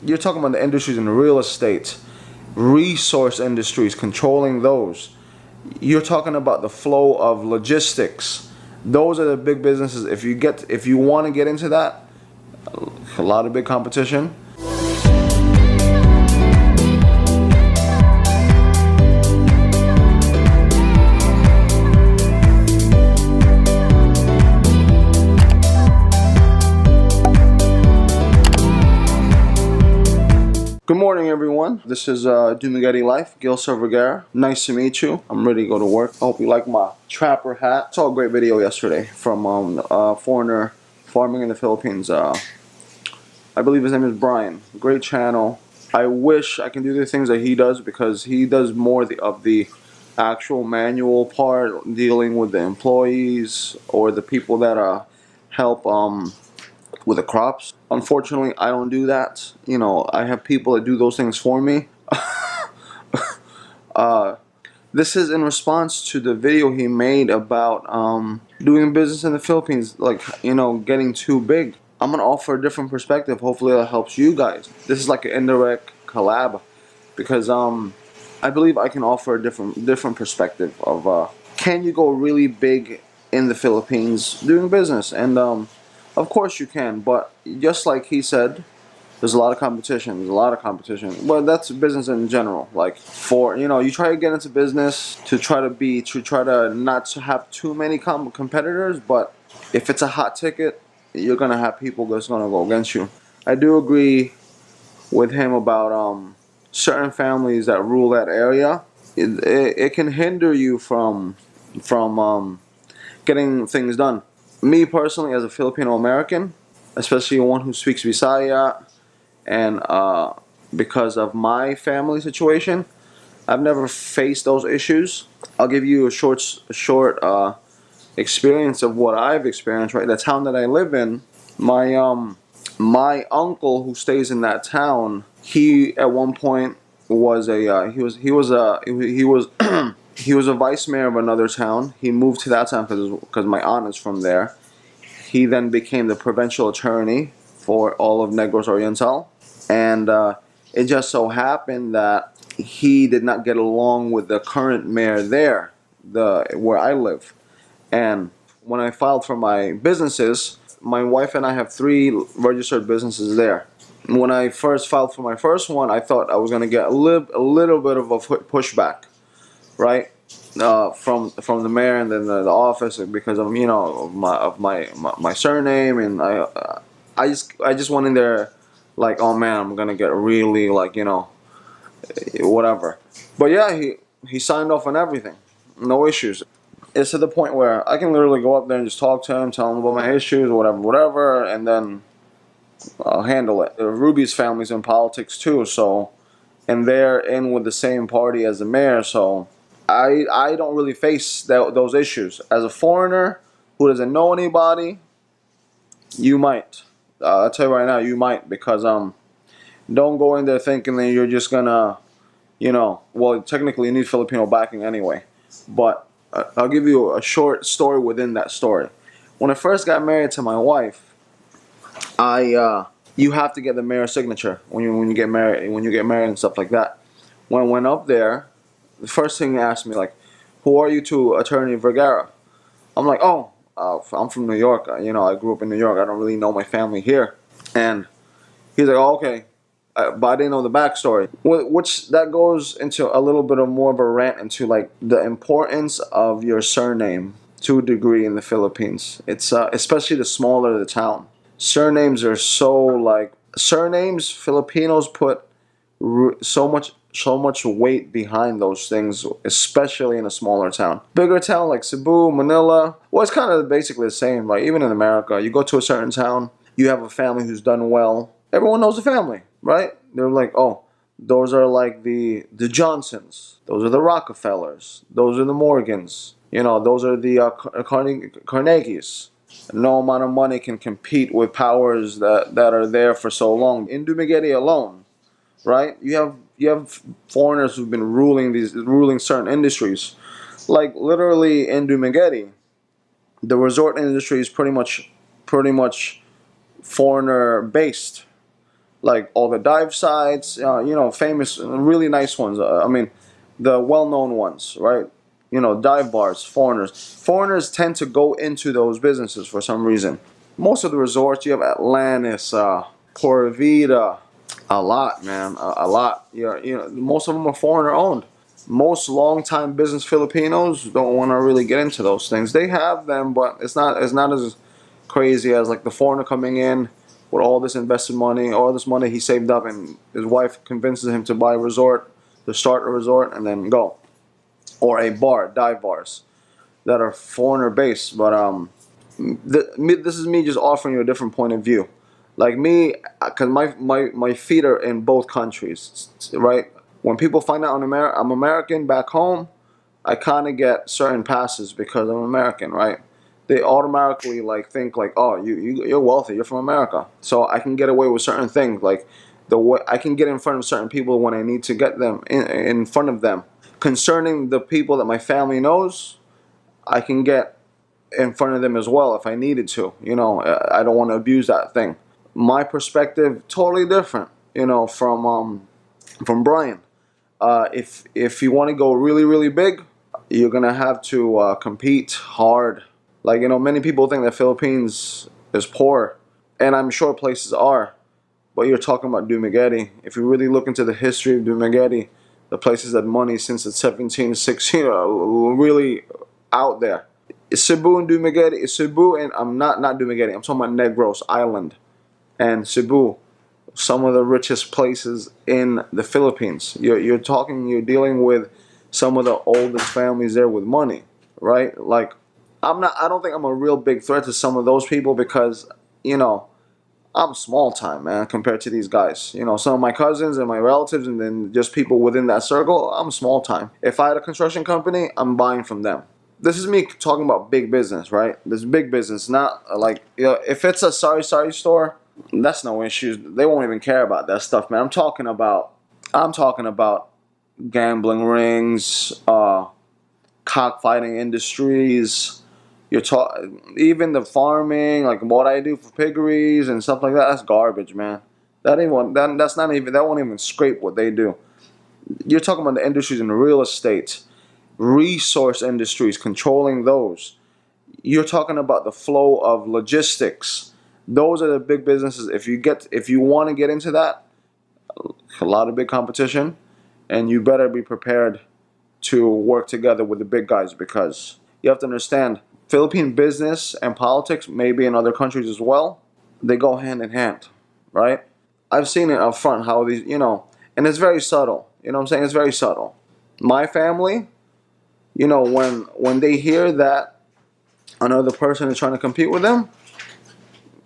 you're talking about the industries in real estate, resource industries, controlling those. You're talking about the flow of logistics. Those are the big businesses. If you want to get into that, a lot of big competition. Good morning, everyone. This is Dumagetti Life, Gil Vergara. Nice to meet you. I'm ready to go to work. I hope you like my trapper hat. Saw a great video yesterday from a foreigner farming in the Philippines. I believe his name is Brian. Great channel. I wish I can do the things that he does, because he does more of the actual manual part, dealing with the employees or the people that help with the crops. Unfortunately, I don't do that. You know, I have people that do those things for me. This is in response to the video he made about doing business in the Philippines, like, you know, getting too big. I'm gonna offer a different perspective. Hopefully that helps you guys. This is like an indirect collab, because I believe I can offer a different perspective of can you go really big in the Philippines doing business. And of course you can, but just like he said, there's a lot of competition. There's a lot of competition. Well, that's business in general. Like, you try to get into business to try to not have too many competitors. But if it's a hot ticket, you're gonna have people that's gonna go against you. I do agree with him about certain families that rule that area. It can hinder you from getting things done. Me personally, as a Filipino American, especially one who speaks Bisaya, and because of my family situation, I've never faced those issues. I'll give you a short experience of what I've experienced. Right, the town that I live in, my uncle who stays in that town, he at one point was he was a vice mayor of another town. He moved to that town because my aunt is from there. He then became the provincial attorney for all of Negros Oriental. And it just so happened that he did not get along with the current mayor there, where I live. And when I filed for my businesses, my wife and I have 3 registered businesses there. When I first filed for my first one, I thought I was going to get a little bit of a pushback, right? From the mayor and then the office, because of my surname, and I just went in there like, oh man, I'm gonna get really, like, whatever. But yeah, he signed off on everything, no issues. It's to the point where I can literally go up there and just talk to him, tell him about my issues, whatever, and then I'll handle it. Ruby's family's in politics too, so, and they're in with the same party as the mayor, so I don't really face those issues. As a foreigner who doesn't know anybody, you might. I'll tell you right now, you might, because don't go in there thinking that you're just gonna, well, technically you need Filipino backing anyway. But I'll give you a short story within that story. When I first got married to my wife, you have to get the mayor's signature when you get married and stuff like that. When I went up there, the first thing he asked me, like, who are you to Attorney Vergara? I'm like, oh, I'm from New York. I grew up in New York. I don't really know my family here. And he's like, oh, okay. But I didn't know the backstory. Which that goes into a little bit of more of a rant into, like, the importance of your surname to a degree in the Philippines. It's especially the smaller the town. Surnames are surnames, Filipinos put so much weight behind those things, especially in a smaller town. Bigger town like Cebu, Manila, well, it's kind of basically the same. Like, even in America, you go to a certain town, you have a family who's done well. Everyone knows the family, right? They're like, oh, those are like the Johnsons. Those are the Rockefellers. Those are the Morgans. Those are the Carnegies. No amount of money can compete with powers that are there for so long. In Dumagetti alone, right? You have foreigners who've been ruling certain industries. Like, literally in Dumagetti, the resort industry is pretty much foreigner based. like all the dive sites, famous, really nice ones. I mean, the well-known ones, right? Dive bars. Foreigners tend to go into those businesses for some reason. Most of the resorts, you have Atlantis, Pura Vida, a lot, man, a lot. Most of them are foreigner owned. Most long-time business Filipinos don't want to really get into those things. They have them, but it's not as crazy as like the foreigner coming in with all this invested money, all this money he saved up, and his wife convinces him to buy a resort, to start a resort, and then go. Or a bar, dive bars that are foreigner based. But this is me just offering you a different point of view. Like me, because my feet are in both countries, right? When people find out I'm American back home, I kind of get certain passes because I'm American, right? They automatically like think like, oh, you're wealthy, you're from America, so I can get away with certain things. Like the way I can get in front of certain people when I need to get them in front of them. Concerning the people that my family knows, I can get in front of them as well if I needed to. I don't want to abuse that thing. My perspective totally different. From Brian. If you want to go really really big, you're gonna have to compete hard. Like many people think that Philippines is poor, and I'm sure places are. But you're talking about Dumaguete. If you really look into the history of Dumaguete, the places that money since the 1716 are really out there. Cebu and Dumaguete, Cebu and I'm not Dumaguete. I'm talking about Negros Island and Cebu, some of the richest places in the Philippines. You're dealing with some of the oldest families there with money, right? Like I don't think I'm a real big threat to some of those people because I'm small time, man, compared to these guys. Some of my cousins and my relatives and then just people within that circle, I'm small time. If I had a construction company, I'm buying from them. This is me talking about big business, right? This big business, not like, if it's a sorry store, that's no issues. They won't even care about that stuff, man. I'm talking about gambling rings, cockfighting industries. Even the farming, like what I do for piggeries and stuff like that. That's garbage, man. That won't even scrape what they do. You're talking about the industries in real estate, resource industries, controlling those. You're talking about the flow of logistics. Those are the big businesses. If you want to get into that, a lot of big competition, and you better be prepared to work together with the big guys because you have to understand. Philippine business and politics, maybe in other countries as well, they go hand in hand, right? I've seen it up front how these, and it's very subtle. You know what I'm saying? It's very subtle. My family, when they hear that another person is trying to compete with them,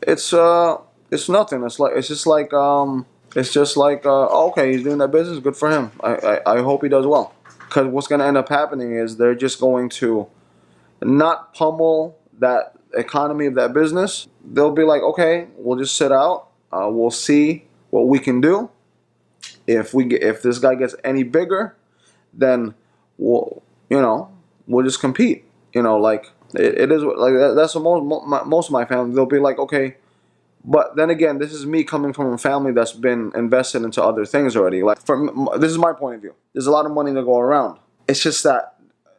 it's nothing. It's just like okay, he's doing that business, good for him. I hope he does well. Because what's going to end up happening is they're just going to not pummel that economy of that business. They'll be like, okay, we'll just sit out. We'll see what we can do. If this guy gets any bigger, then we'll just compete. Like it is like that, that's what most of my family. They'll be like, okay, but then again, this is me coming from a family that's been invested into other things already. Like this is my point of view. There's a lot of money to go around. It's just that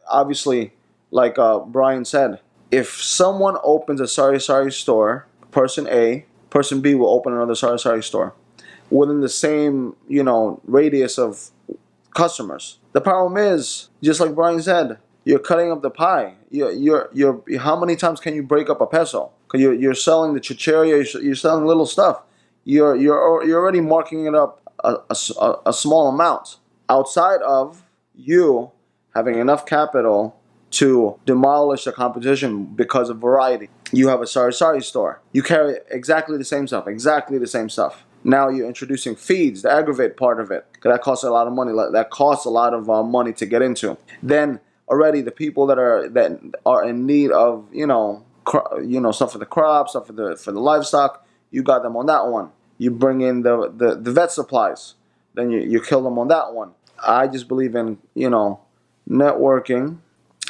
obviously, like Brian said, if someone opens a sorry store, person A, person B will open another sorry store within the same radius of customers. The problem is, just like Brian said, you're cutting up the pie. You're how many times can you break up a peso? Because you're selling the chicheria, you're selling little stuff. You're already marking it up a small amount outside of you having enough capital to demolish the competition because of variety. You have a sorry store. You carry exactly the same stuff. Now you're introducing feeds, the aggravate part of it. That costs a lot of money. That costs a lot of money to get into. Then already the people that are in need of stuff for the crops, stuff for the livestock, you got them on that one. You bring in the vet supplies, then you kill them on that one. I just believe in networking.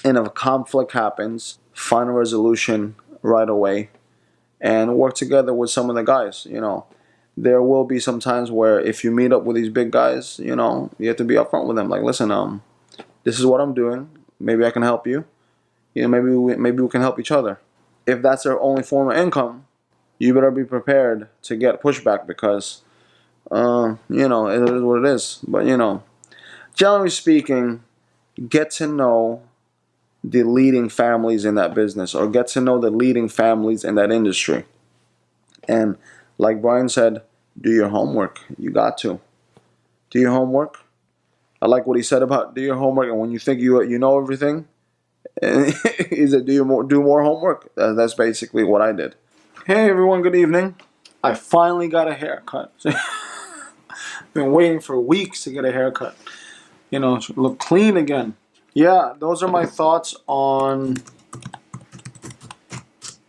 And if a conflict happens, find a resolution right away and work together with some of the guys. there will be some times where if you meet up with these big guys, you know, you have to be upfront with them. Like, listen, this is what I'm doing. Maybe I can help you. You know, maybe we can help each other. If that's their only form of income, you better be prepared to get pushback because, you know, it is what it is. But, you know, generally speaking, get to know the leading families in that business, or get to know the leading families in that industry. And like Brian said, do your homework. You got to. Do your homework. I like what he said about do your homework, and when you think you know everything, he said do more homework. That's basically what I did. Hey everyone, good evening. I finally got a haircut. Been waiting for weeks to get a haircut. You know, look clean again. Yeah, those are my thoughts on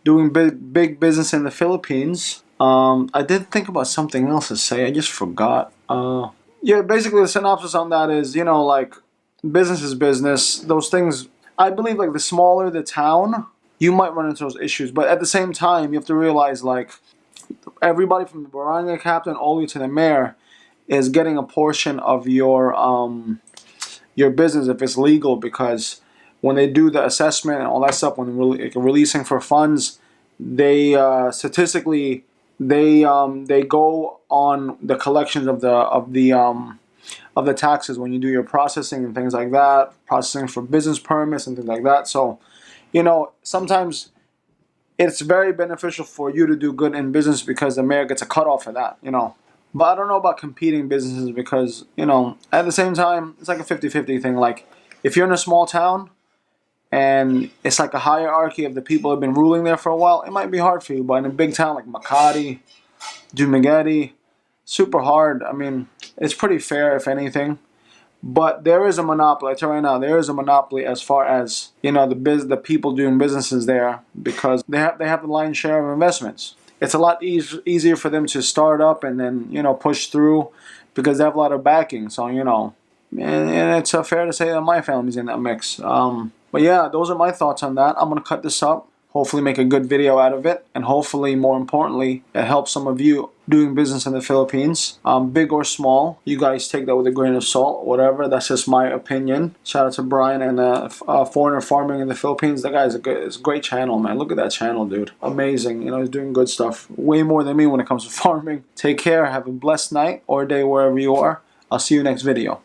doing big business in the Philippines. I did think about something else to say. I just forgot. Yeah, basically the synopsis on that is, you know, like, business is business. Those things, I believe, like, the smaller the town, you might run into those issues. But at the same time, you have to realize, like, everybody from the barangay captain all the way to the mayor is getting a portion of your business if it's legal, because when they do the assessment and all that stuff, when they're releasing for funds, they statistically they go on the collections of the taxes when you do your processing and things like that, processing for business permits and things like that. So, you know, sometimes it's very beneficial for you to do good in business because the mayor gets a cutoff for that, you know. But I don't know about competing businesses because, you know, at the same time, it's like a 50-50 thing. Like, if you're in a small town and it's like a hierarchy of the people who have been ruling there for a while, it might be hard for you. But in a big town like Makati, Dumaguete, super hard. I mean, it's pretty fair, if anything. But there is a monopoly. I tell you right now, there is a monopoly as far as, you know, the people doing businesses there, because they have the lion's share of investments. It's a lot easier for them to start up and then, you know, push through because they have a lot of backing. So, you know, and it's fair to say that my family's in that mix. But yeah, those are my thoughts on that. I'm going to cut this up, hopefully make a good video out of it, and hopefully, more importantly, it helps some of you doing business in the Philippines, big or small. You guys take that with a grain of salt, whatever. That's just my opinion. Shout out to Brian and Foreigner Farming in the Philippines. That guy's it's a great channel, man. Look at that channel, dude. Amazing. You know, he's doing good stuff. Way more than me when it comes to farming. Take care. Have a blessed night or day wherever you are. I'll see you next video.